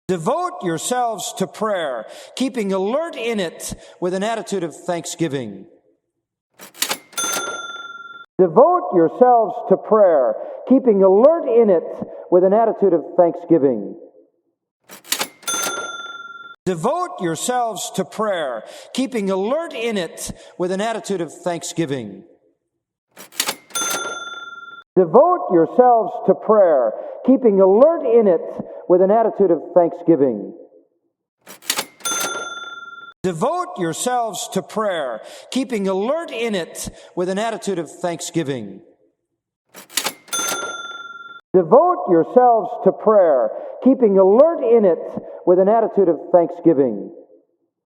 Devote yourselves to prayer, keeping alert in it with an attitude of thanksgiving. Devote yourselves to prayer, keeping alert in it with an attitude of thanksgiving. Devote yourselves to prayer, keeping alert in it with an attitude of thanksgiving. Devote yourselves to prayer, keeping alert in it with an attitude of thanksgiving. Devote yourselves to prayer, keeping alert in it with an attitude of thanksgiving. Devote yourselves to prayer, keeping alert in it with an attitude of thanksgiving.